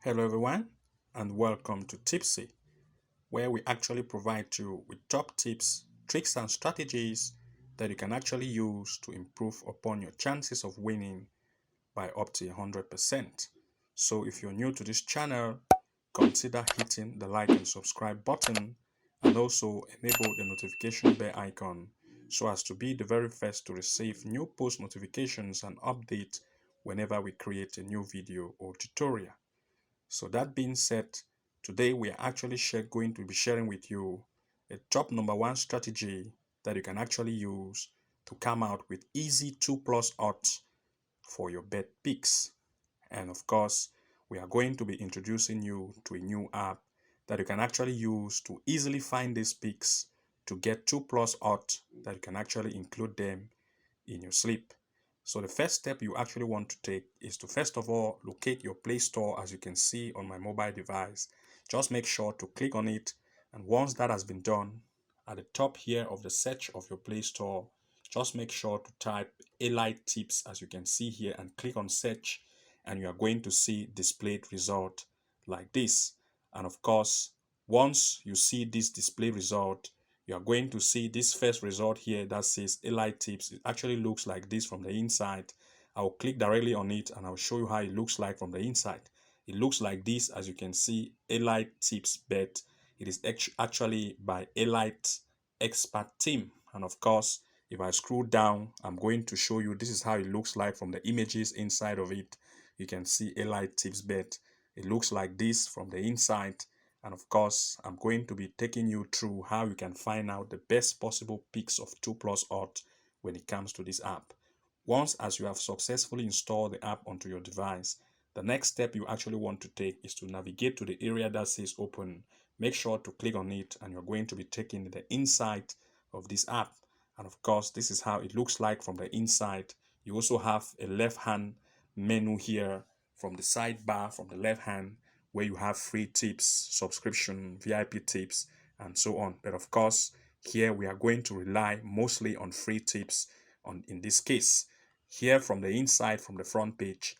Hello everyone and welcome to Tipsy, where we actually provide you with top tips, tricks and strategies that you can actually use to improve upon your chances of winning by up to 100%. So if you're new to this channel, consider hitting the like and subscribe button and also enable the notification bell icon so as to be the very first to receive new post notifications and updates whenever we create a new video or tutorial. So that being said, today we are actually going to be sharing with you a top number one strategy that you can actually use to come out with easy 2 plus odds for your bet picks. And of course, we are going to be introducing you to a new app that you can actually use to easily find these picks to get 2 plus odds that you can actually include them in your sleep. So the first step you actually want to take is to first of all locate your Play Store, as you can see on my mobile device. Just make sure to click on it, and once that has been done, at the top here of the search of your Play Store, just make sure to type Elite Tips, as you can see here, and click on search, and you are going to see displayed result like this. And of course, once you see this display result, you are going to see this first result here that says Elite Tips. It actually looks like this from the inside. I'll click directly on it and I'll show you how it looks like from the inside. It looks like this, as you can see, Elite Tips Bet. It is actually by Elite Expert Team. And of course, if I scroll down, I'm going to show you this is how it looks like from the images inside of it. You can see Elite Tips Bet. It looks like this from the inside. And of course, I'm going to be taking you through how you can find out the best possible picks of 2 plus odds when it comes to this app. Once as you have successfully installed the app onto your device, the next step you actually want to take is to navigate to the area that says open. Make sure to click on it and you're going to be taking the inside of this app. And of course, this is how it looks like from the inside. You also have a left hand menu here from the sidebar from the left hand, where you have free tips, subscription, VIP tips, and so on. But of course, here we are going to rely mostly on free tips in this case. Here from the inside, from the front page,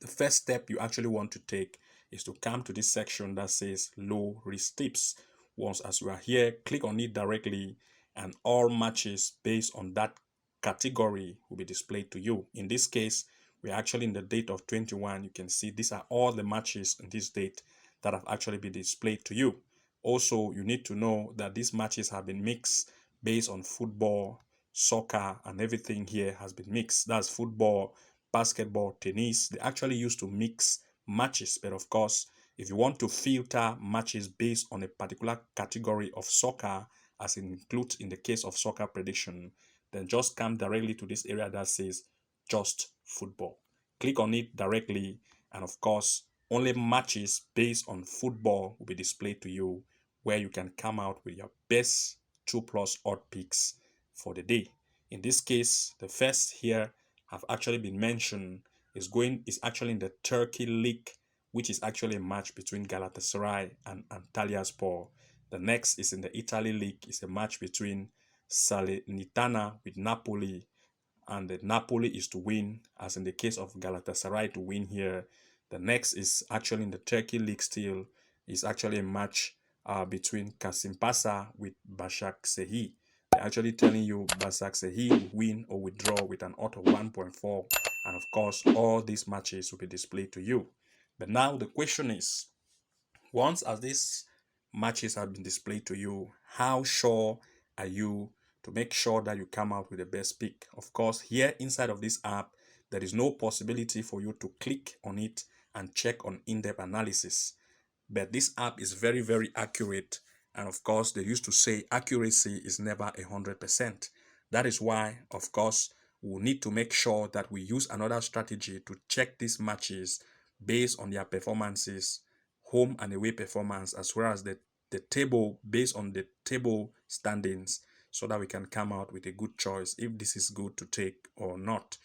the first step you actually want to take is to come to this section that says low risk tips. Once as you are here, click on it directly and all matches based on that category will be displayed to you. In this case, we're actually in the date of 21. You can see these are all the matches in this date that have actually been displayed to you. Also, you need to know that these matches have been mixed based on football, soccer, and everything here has been mixed. That's football, basketball, tennis. They actually used to mix matches. But of course, if you want to filter matches based on a particular category of soccer, as it includes in the case of soccer prediction, then just come directly to this area that says just football. Click on it directly, and of course, only matches based on football will be displayed to you, where you can come out with your best 2 plus odd picks for the day. In this case, the first here have actually been mentioned is actually in the Turkey League, which is actually a match between Galatasaray and Antalyaspor. The next is in the Italy League. It's a match between Salernitana with Napoli, and the Napoli is to win, as in the case of Galatasaray to win here. The next is actually in the Turkey League still. Is actually a match between Kasimpasa with Başakşehir. They're actually telling you Başakşehir will win or withdraw with an odds of 1.4. And of course, all these matches will be displayed to you. But now the question is, once as these matches have been displayed to you, how sure are you to make sure that you come out with the best pick? Of course, here inside of this app, there is no possibility for you to click on it and check on in-depth analysis. But this app is very, very accurate. And of course, they used to say accuracy is never 100%. That is why, of course, we need to make sure that we use another strategy to check these matches based on their performances, home and away performance, as well as the table based on the table standings, so that we can come out with a good choice if this is good to take or not.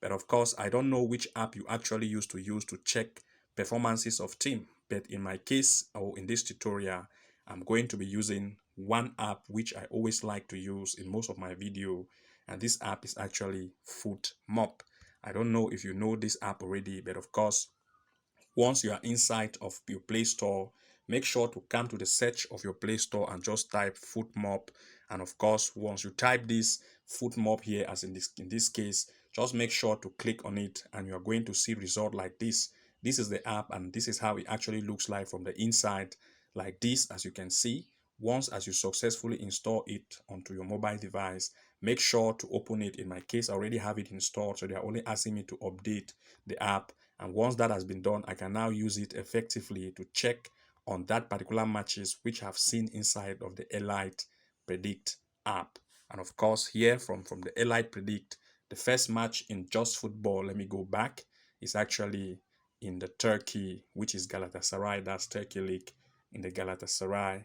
But of course, I don't know which app you actually use to check performances of team. But in my case, or in this tutorial, I'm going to be using one app which I always like to use in most of my video, and this app is actually FootMob. I don't know if you know this app already, but of course, Once you are inside of your Play Store, make sure to come to the search of your Play Store and just type FootMob. And of course, once you type this FootMob here, as in this case, just make sure to click on it, and you are going to see result like this. This is the app, and this is how it actually looks like from the inside, like this, as you can see. Once as you successfully install it onto your mobile device, make sure to open it. In my case, I already have it installed, so they are only asking me to update the app. And once that has been done, I can now use it effectively to check on that particular matches which I've seen inside of the Elite Predict app. And of course, here from the Elite Predict, the first match in Just Football, let me go back, is actually in the Turkey, which is Galatasaray. That's Turkey League, in the Galatasaray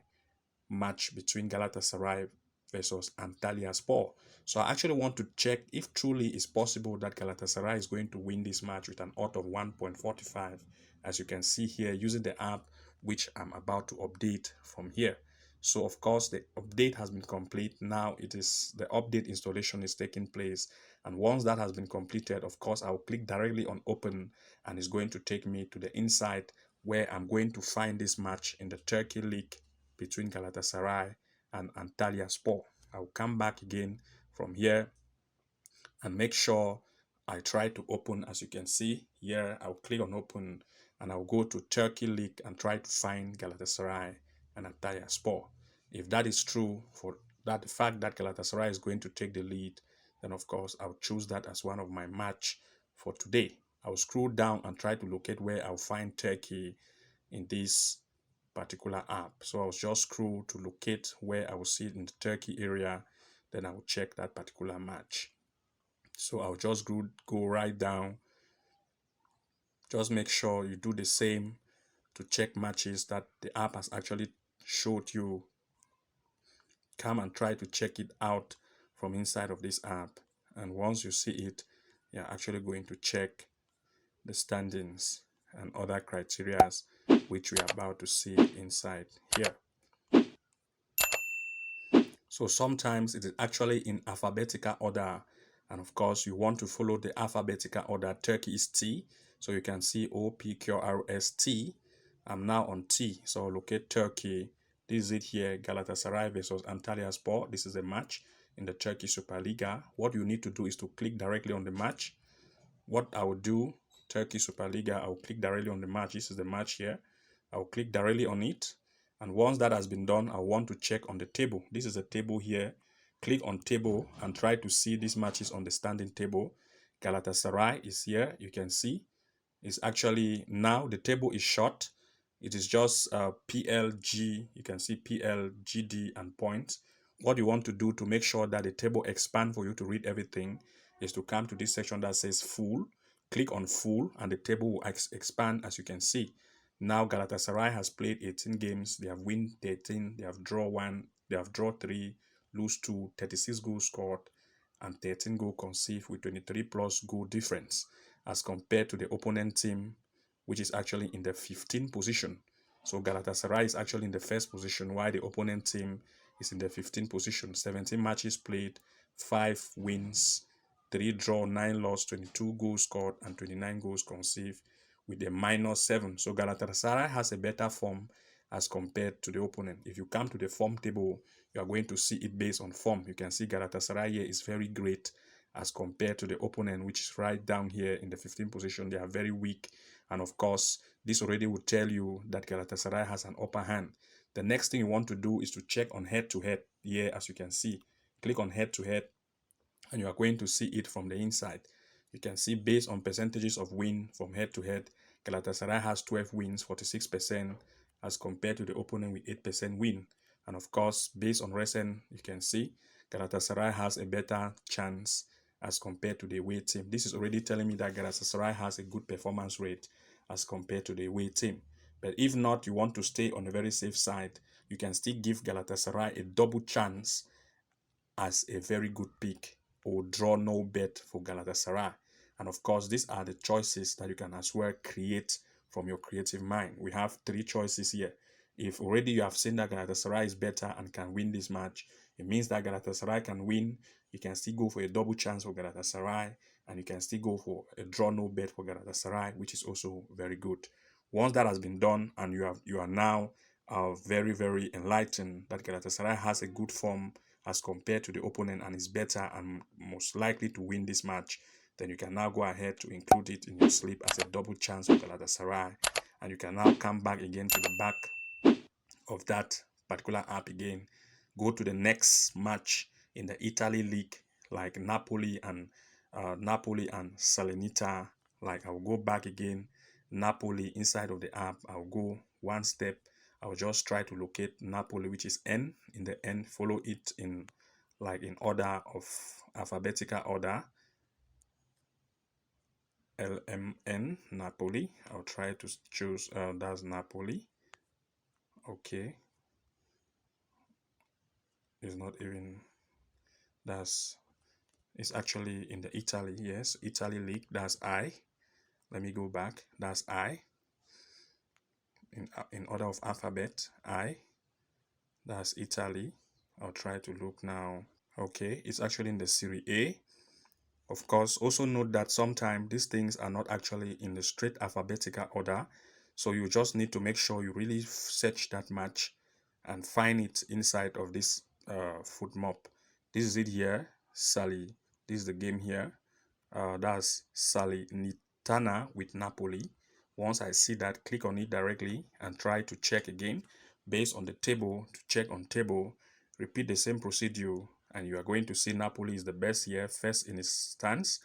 match between Galatasaray versus Antalyaspor. So I actually want to check if truly it's possible that Galatasaray is going to win this match with an odds of 1.45, as you can see here, using the app which I'm about to update from here. So of course the update has been complete. Now it is the update installation is taking place, and once that has been completed, of course I'll click directly on open, and it's going to take me to the inside where I'm going to find this match in the Turkey League between Galatasaray and Antalyaspor. I'll come back again from here and make sure I try to open. As you can see here, I'll click on open, and I'll go to Turkey League and try to find Galatasaray and Antalyaspor. If that is true, for that the fact that Galatasaray is going to take the lead, then of course I'll choose that as one of my match for today. I'll scroll down and try to locate where I'll find Turkey in this particular app. So I'll just scroll to locate where I will see it in the Turkey area. Then I will check that particular match. So I'll just go right down. Just make sure you do the same to check matches that the app has actually showed you. Come and try to check it out from inside of this app. And once you see it, you're actually going to check the standings and other criterias which we are about to see inside here. So sometimes it is actually in alphabetical order, and of course you want to follow the alphabetical order. Turkey is T, so you can see OPQRST. I'm now on T, so I'll locate Turkey. This is it here, Galatasaray versus Antalyaspor. This is a match in the Turkey Superliga. What you need to do is to click directly on the match. What I will do, Turkey Superliga, I will click directly on the match. This is the match here. I will click directly on it. And once that has been done, I want to check on the table. This is a table here. Click on table and try to see these matches on the standing table. Galatasaray is here. You can see it's actually now the table is short. It is just PLG. You can see PLGD and points. What you want to do to make sure that the table expands for you to read everything is to come to this section that says full. Click on full, and the table will expand, as you can see. Now Galatasaray has played 18 games. They have won 13. They have draw 1. They have draw 3, lose 2, 36 goals scored, and 13 goals conceded with 23 plus goal difference, as compared to the opponent team, which is actually in the 15th position. So Galatasaray is actually in the first position, while the opponent team is in the 15th position. 17 matches played, 5 wins, 3 draw, 9 loss, 22 goals scored, and 29 goals conceded with a -7. So Galatasaray has a better form as compared to the opponent. If you come to the form table, you are going to see it based on form. You can see Galatasaray here is very great as compared to the opponent, which is right down here in the 15th position. They are very weak. And of course, this already will tell you that Galatasaray has an upper hand. The next thing you want to do is to check on head-to-head here, as you can see. Click on head-to-head, and you are going to see it from the inside. You can see based on percentages of win from head-to-head, Galatasaray has 12 wins, 46%, as compared to the opponent with 8% win. And of course, based on recent, you can see Galatasaray has a better chance as compared to the away team. This is already telling me that Galatasaray has a good performance rate as compared to the away team. But if not, you want to stay on the very safe side, you can still give Galatasaray a double chance as a very good pick, or draw no bet for Galatasaray. And of course, these are the choices that you can as well create from your creative mind. We have 3 choices here. If already you have seen that Galatasaray is better and can win this match, it means that Galatasaray can win. You can still go for a double chance for Galatasaray, and you can still go for a draw no bet for Galatasaray, which is also very good. Once that has been done and you are now very, very enlightened that Galatasaray has a good form as compared to the opponent and is better and most likely to win this match, then you can now go ahead to include it in your slip as a double chance of Galatasaray. And you can now come back again to the back of that particular app again, go to the next match in the Italy league, like Napoli and Salernitana. Like I'll go back again, Napoli inside of the app. I'll go one step. I'll just try to locate Napoli, which is N in the N. Follow it in order of alphabetical order. LMN Napoli. I'll try to choose that's Napoli. Okay, it's not even, it's actually in the Italy. Yes, Italy league. That's I. Let me go back. That's I. In order of alphabet, I. That's Italy. I'll try to look now. Okay, it's actually in the Serie A. Of course, also note that sometimes these things are not actually in the straight alphabetical order. So you just need to make sure you really search that match and find it inside of this foot map. This is it here, Sally. This is the game here. That's Salernitana with Napoli. Once I see that, click on it directly and try to check again based on the table. To check on table, repeat the same procedure, and you are going to see Napoli is the best here, first in its stance.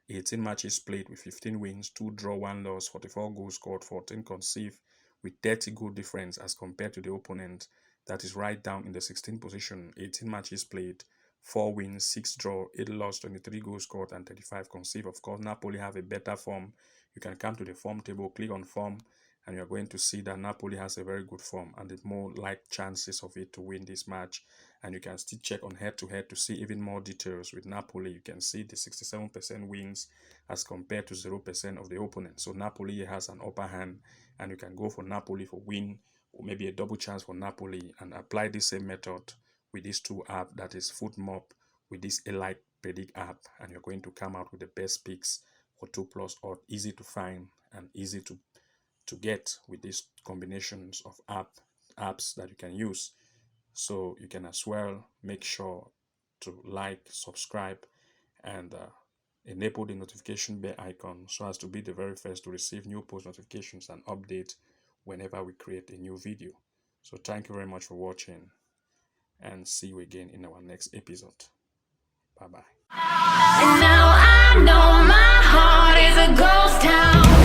18 matches played with 15 wins, 2 draw, 1 loss, 44 goals scored, 14 conceded, with 30 goal difference as compared to the opponent that is right down in the 16th position. 18 matches played, 4 wins, 6 draw, 8 loss, 23 goals scored, and 35 conceded. Of course, Napoli have a better form. You can come to the form table, click on form, and you're going to see that Napoli has a very good form and the more like chances of it to win this match. And you can still check on head-to-head to see even more details. With Napoli, you can see the 67% wins as compared to 0% of the opponent. So Napoli has an upper hand, and you can go for Napoli for win, or maybe a double chance for Napoli, and apply the same method with these two apps, that is FootMob with this Elite Predict app, and you're going to come out with the best picks for 2+ odds, easy to find and easy to get with these combinations of apps that you can use. So you can as well make sure to like, subscribe, and enable the notification bell icon so as to be the very first to receive new post notifications and updates whenever we create a new video. So thank you very much for watching, and see you again in our next episode. Bye bye. And now I know my heart is a ghost town.